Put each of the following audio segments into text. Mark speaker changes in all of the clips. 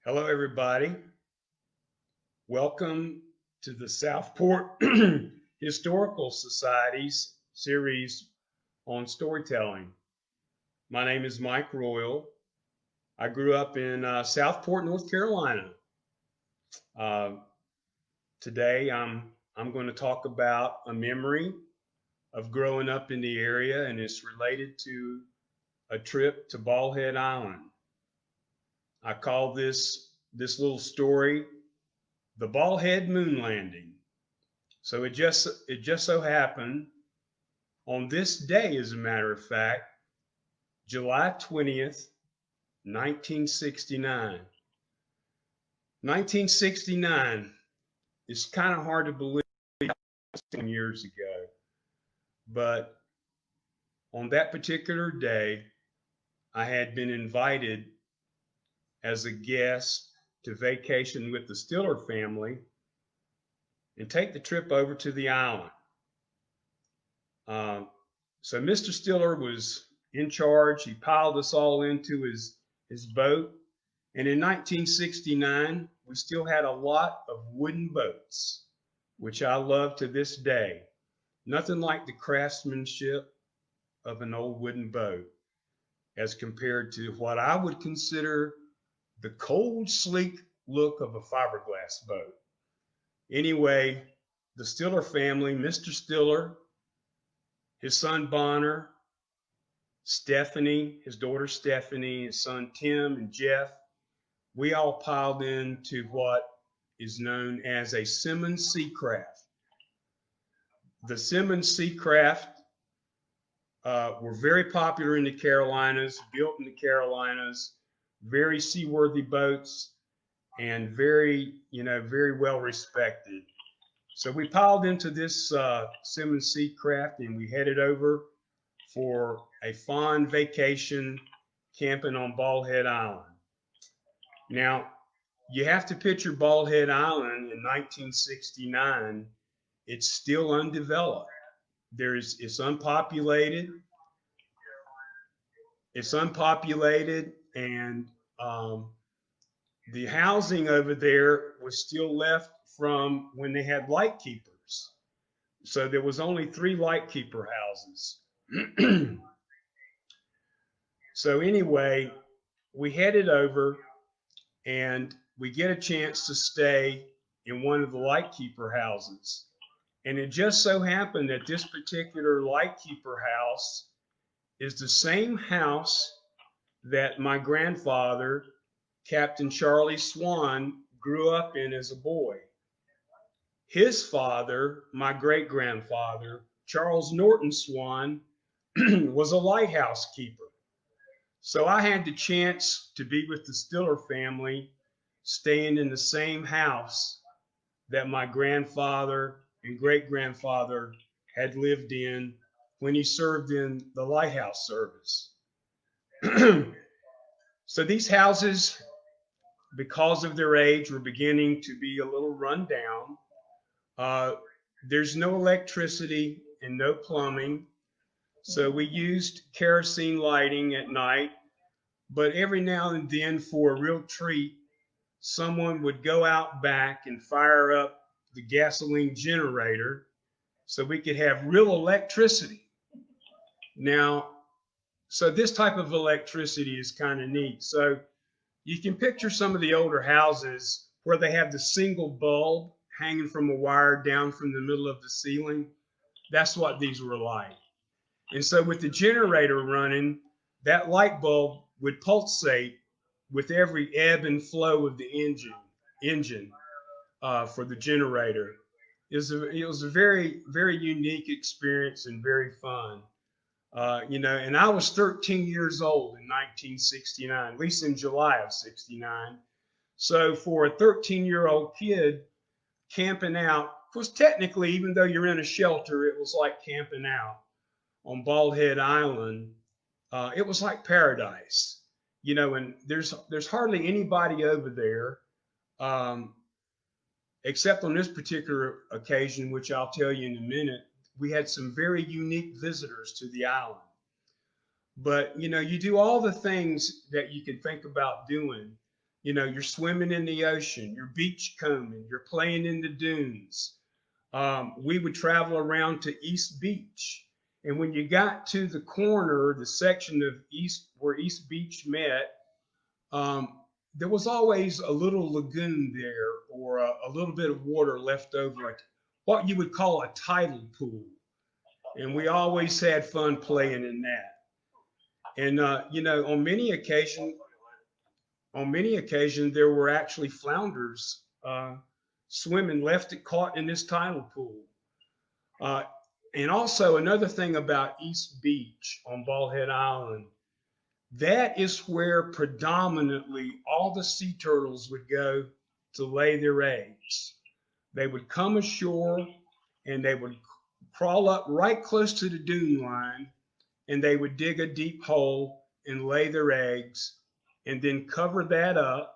Speaker 1: Hello, everybody. Welcome to the Southport Historical Society's series on storytelling. My name is Mike Royal. I grew up in Southport, North Carolina. Uh, Today, I'm going to talk about a memory of growing up in the area, and it's related to a trip to Bald Head Island. I call this little story the Bald Head Moon Landing. So it just so happened on this day, as a matter of fact, July 20th, 1969. 1969 is kind of hard to believe 10 years ago, but on that particular day, I had been invited as a guest to vacation with the Stiller family and take the trip over to the island. Uh, so Mr. Stiller was in charge. He piled us all into his boat. And in 1969, we still had a lot of wooden boats, which I love to this day. Nothing like the craftsmanship of an old wooden boat as compared to what I would consider the cold, sleek look of a fiberglass boat. Anyway, the Stiller family, Mr. Stiller, his son Bonner, Stephanie, his daughter Stephanie, his son Tim and Jeff, we all piled into what is known as a Simmons Seacraft. The Simmons Seacraft were very popular in the Carolinas, built in the Carolinas, very seaworthy boats, and very well respected. So we piled into this Simmons Seacraft and we headed over for a fun vacation camping on Bald Head Island. Now, you have to picture Bald Head Island in 1969. It's still undeveloped. It's unpopulated. It's unpopulated, and the housing over there was still left from when they had lightkeepers. So there was only 3 lightkeeper houses. So anyway, we headed over and we get a chance to stay in one of the lightkeeper houses. And it just so happened that this particular lightkeeper house is the same house that my grandfather, Captain Charlie Swan, grew up in as a boy. His father, my great grandfather, Charles Norton Swan, was a lighthouse keeper. So I had the chance to be with the Stiller family, staying in the same house that my grandfather and great grandfather had lived in when he served in the lighthouse service. So these houses, because of their age, were beginning to be a little run down. There's no electricity and no plumbing. So we used kerosene lighting at night, but every now and then, for a real treat, someone would go out back and fire up the gasoline generator so we could have real electricity. Now, so this type of electricity is kind of neat. So you can picture some of the older houses where they have the single bulb hanging from a wire down from the middle of the ceiling. That's what these were like. And so with the generator running, that light bulb would pulsate with every ebb and flow of the engine for the generator. It was a very unique experience and very fun. And I was 13 years old in 1969, at least in July of 69. So for a 13-year-old kid, camping out was technically, even though you're in a shelter, it was like camping out on Bald Head Island. It was like paradise, and there's hardly anybody over there, um, except on this particular occasion, which I'll tell you in a minute. We had some very unique visitors to the island. But you do all the things that you can think about doing. You're swimming in the ocean, you're beach combing, you're playing in the dunes. We would travel around to East Beach. And when you got to the corner, the section of East where East Beach met, um, there was always a little lagoon there or a little bit of water left over, like what you would call a tidal pool. And we always had fun playing in that. And on many occasions, there were actually flounders swimming left it caught in this tidal pool. Uh, and also another thing about East Beach on Bald Head Island, that is where predominantly all the sea turtles would go to lay their eggs. They would come ashore and they would crawl up right close to the dune line and they would dig a deep hole and lay their eggs and then cover that up.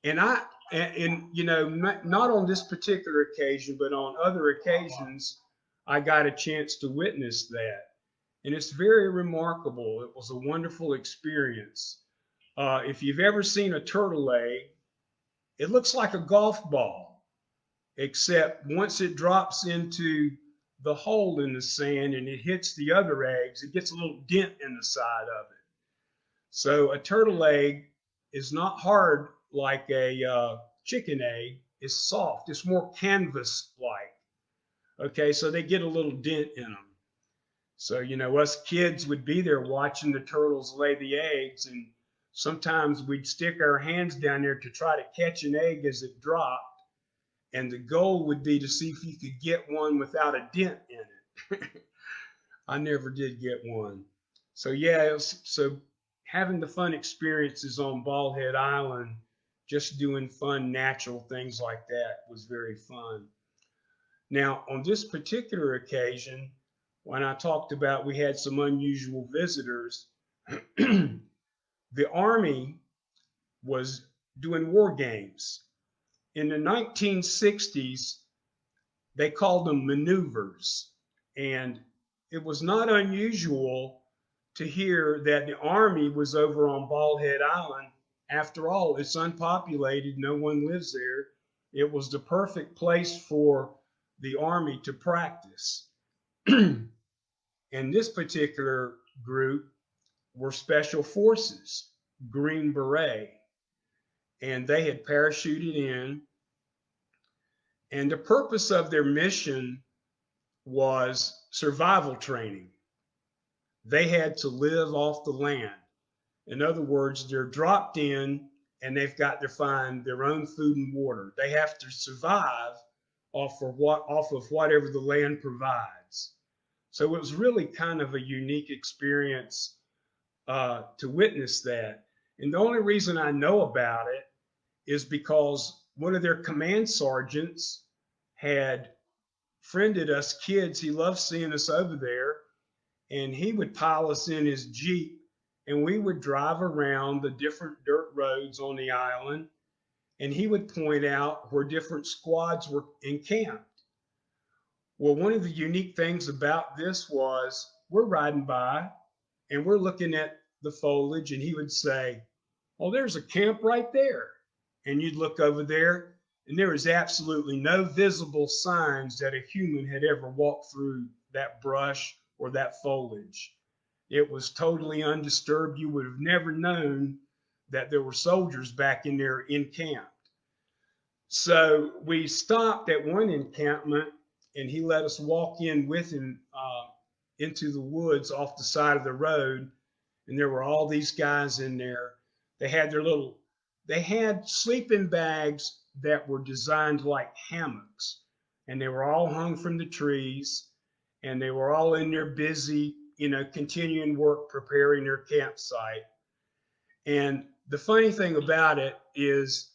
Speaker 1: And not on this particular occasion, but on other occasions, I got a chance to witness that. And it's very remarkable. It was a wonderful experience. If you've ever seen a turtle egg, it looks like a golf ball, except once it drops into the hole in the sand and it hits the other eggs, it gets a little dent in the side of it. So a turtle egg is not hard like a chicken egg. It's soft. It's more canvas-like. Okay, so they get a little dent in them. So, us kids would be there watching the turtles lay the eggs, and sometimes we'd stick our hands down there to try to catch an egg as it dropped. And the goal would be to see if you could get one without a dent in it. I never did get one. So, yeah, so having the fun experiences on Bald Head Island, just doing fun, natural things like that was very fun. Now, on this particular occasion, when I talked about we had some unusual visitors, the Army was doing war games. In the 1960s, they called them maneuvers. And it was not unusual to hear that the Army was over on Bald Head Island. After all, it's unpopulated, no one lives there. It was the perfect place for the Army to practice. And this particular group were Special Forces, Green Beret, and they had parachuted in. And the purpose of their mission was survival training. They had to live off the land. In other words, they're dropped in and they've got to find their own food and water. They have to survive off of whatever the land provides. So it was really kind of a unique experience to witness that. And the only reason I know about it is because one of their command sergeants had friended us kids. He loved seeing us over there, and he would pile us in his Jeep, and we would drive around the different dirt roads on the island, and he would point out where different squads were encamped. Well, one of the unique things about this was we're riding by and we're looking at the foliage, and he would say, "Oh, there's a camp right there." And you'd look over there, and there was absolutely no visible signs that a human had ever walked through that brush or that foliage. It was totally undisturbed. You would have never known that there were soldiers back in there encamped. So we stopped at one encampment, and he let us walk in with him into the woods off the side of the road. And there were all these guys in there. They had they had sleeping bags that were designed like hammocks, and they were all hung from the trees, and they were all in there busy, continuing work, preparing their campsite. And the funny thing about it is,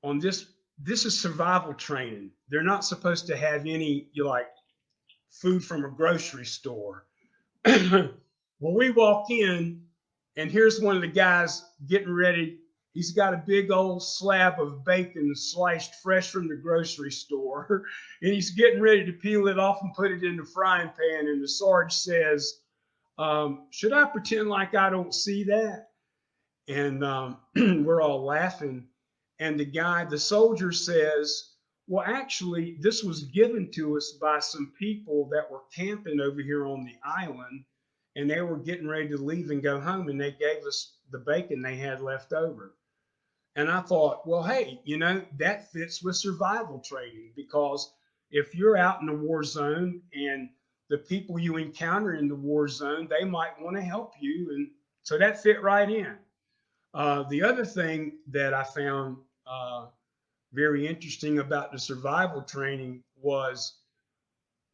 Speaker 1: on this is survival training. They're not supposed to have any food from a grocery store. Well, we walk in, and here's one of the guys getting ready. He's got a big old slab of bacon sliced fresh from the grocery store, and he's getting ready to peel it off and put it in the frying pan. And the Sarge says, "Should I pretend like I don't see that?" And we're all laughing. And the soldier says, well, actually, this was given to us by some people that were camping over here on the island, and they were getting ready to leave and go home, and they gave us the bacon they had left over. And I thought, well, hey, that fits with survival training, because if you're out in the war zone and the people you encounter in the war zone, they might want to help you. And so that fit right in. The other thing that I found very interesting about the survival training was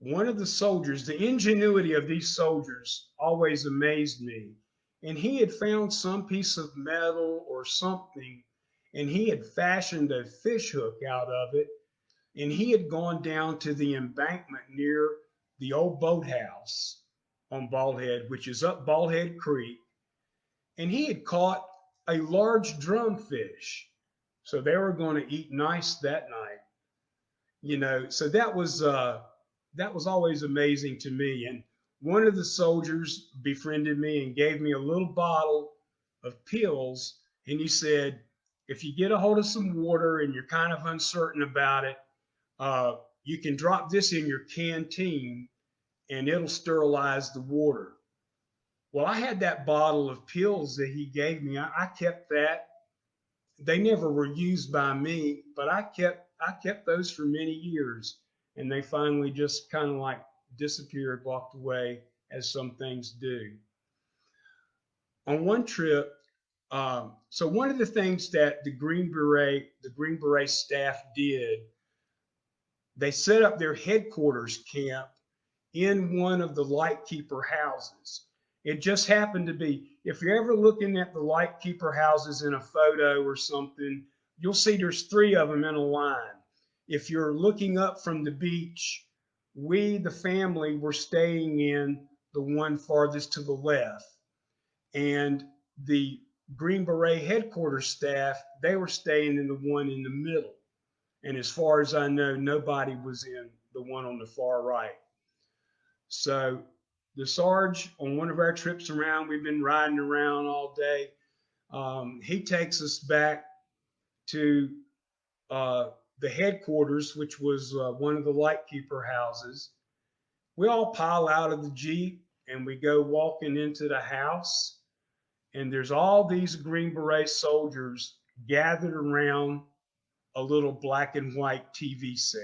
Speaker 1: one of the soldiers, the ingenuity of these soldiers always amazed me. And he had found some piece of metal or something, and he had fashioned a fish hook out of it, and he had gone down to the embankment near the old boathouse on Bald Head, which is up Bald Head Creek, and he had caught a large drumfish. So they were going to eat nice that night, So that was always amazing to me. And one of the soldiers befriended me and gave me a little bottle of pills, and he said, if you get a hold of some water and you're kind of uncertain about it, uh, you can drop this in your canteen and it'll sterilize the water. Well, I had that bottle of pills that he gave me. I kept that. They never were used by me, but I kept those for many years, and they finally just kind of like disappeared, walked away, as some things do. On one trip, so one of the things that the Green Beret staff did, they set up their headquarters camp in one of the lightkeeper houses. It just happened to be, if you're ever looking at the lightkeeper houses in a photo or something, you'll see there's three of them in a line. If you're looking up from the beach, we, the family, were staying in the one farthest to the left. And the Green Beret headquarters staff, they were staying in the one in the middle. And as far as I know, nobody was in the one on the far right. So the Sarge, on one of our trips around, we've been riding around all day. He takes us back to the headquarters, which was one of the lightkeeper houses. We all pile out of the Jeep and we go walking into the house. And there's all these Green Beret soldiers gathered around a little black and white TV set.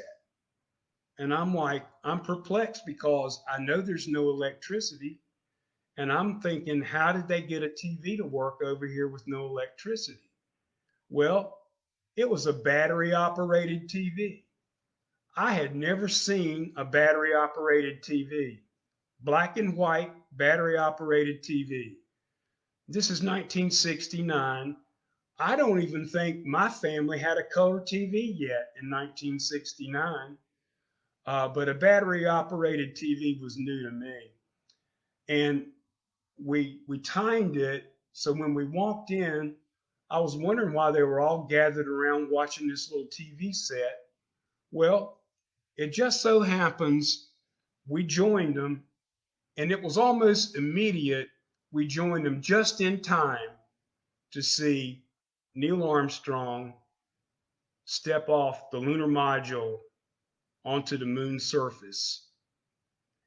Speaker 1: And I'm perplexed because I know there's no electricity. And I'm thinking, how did they get a TV to work over here with no electricity? Well, it was a battery operated TV. I had never seen a battery operated TV. Black and white battery operated TV. This is 1969. I don't even think my family had a color TV yet in 1969. But a battery operated TV was new to me. And we timed it so when we walked in, I was wondering why they were all gathered around watching this little TV set. Well, it just so happens we joined them, and it was almost immediate. We joined them just in time to see Neil Armstrong step off the lunar module onto the moon's surface.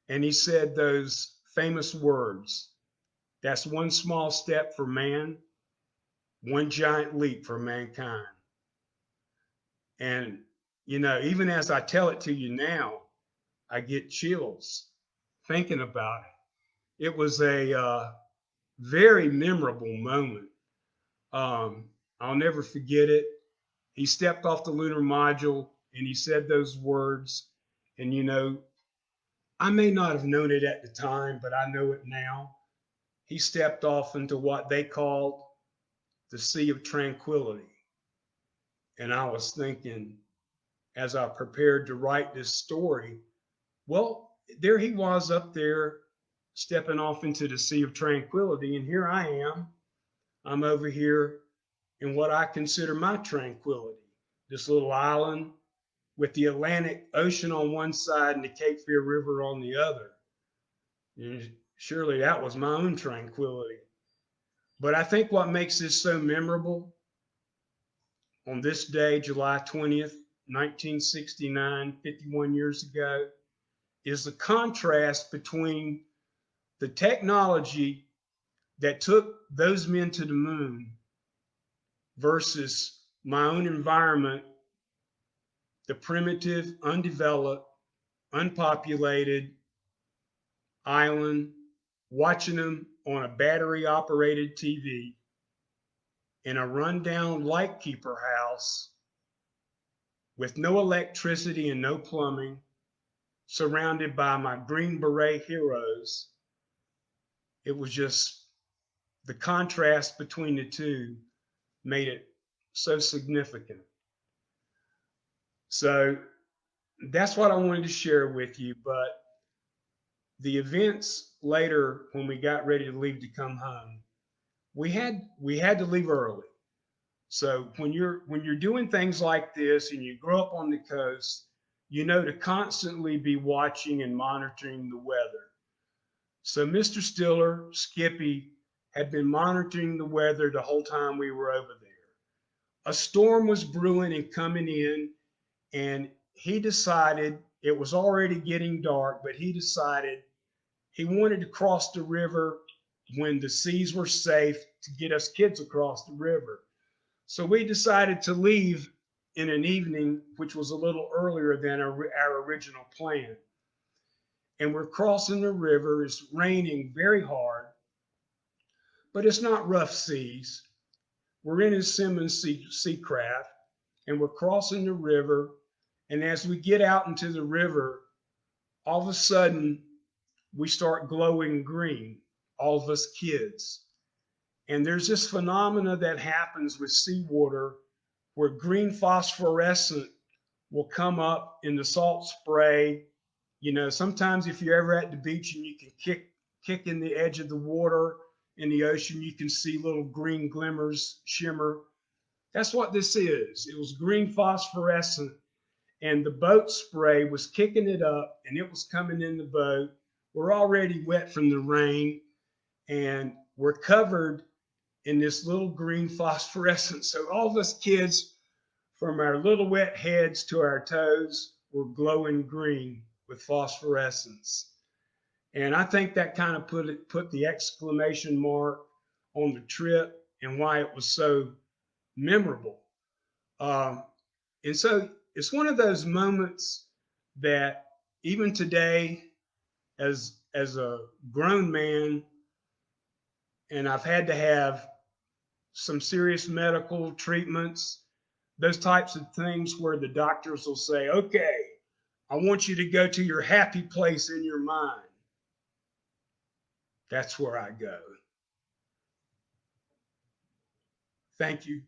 Speaker 1: And he said those famous words, that's one small step for man, one giant leap for mankind. And, even as I tell it to you now, I get chills thinking about it. It was a very memorable moment. I'll never forget it. He stepped off the lunar module and he said those words. And, I may not have known it at the time, but I know it now. He stepped off into what they called the Sea of Tranquility. And I was thinking, as I prepared to write this story, well, there he was up there stepping off into the Sea of Tranquility. And here I am. I'm over here in what I consider my tranquility, this little island with the Atlantic Ocean on one side and the Cape Fear River on the other. And surely that was my own tranquility. But I think what makes this so memorable on this day, July 20th, 1969, 51 years ago, is the contrast between the technology that took those men to the moon versus my own environment, the primitive, undeveloped, unpopulated island, watching them on a battery operated TV in a rundown lightkeeper house with no electricity and no plumbing, surrounded by my Green Beret heroes. It was just the contrast between the two made it so significant. So that's what I wanted to share with you. But the events later, when we got ready to leave to come home, we had to leave early. So when you're doing things like this and you grow up on the coast, you know to constantly be watching and monitoring the weather. So Mr. Stiller, Skippy, had been monitoring the weather the whole time we were over there. A storm was brewing and coming in, and he decided it was already getting dark, but he decided he wanted to cross the river when the seas were safe to get us kids across the river. So we decided to leave in an evening, which was a little earlier than our original plan. And we're crossing the river. It's raining very hard, but it's not rough seas. We're in a Simmons Seacraft, and we're crossing the river. And as we get out into the river, all of a sudden, we start glowing green, all of us kids. And there's this phenomena that happens with seawater where green phosphorescent will come up in the salt spray. You know, sometimes if you're ever at the beach and you can kick in the edge of the water in the ocean, you can see little green glimmers shimmer. That's what this is. It was green phosphorescent, and the boat spray was kicking it up, and it was coming in the boat. We're already wet from the rain, and we're covered in this little green phosphorescence. So all of us kids, from our little wet heads to our toes, were glowing green with phosphorescence. And I think that kind of put the exclamation mark on the trip and why it was so memorable. Um, and so it's one of those moments that even today, as a grown man, and I've had to have some serious medical treatments, those types of things where the doctors will say, okay, I want you to go to your happy place in your mind. That's where I go. Thank you.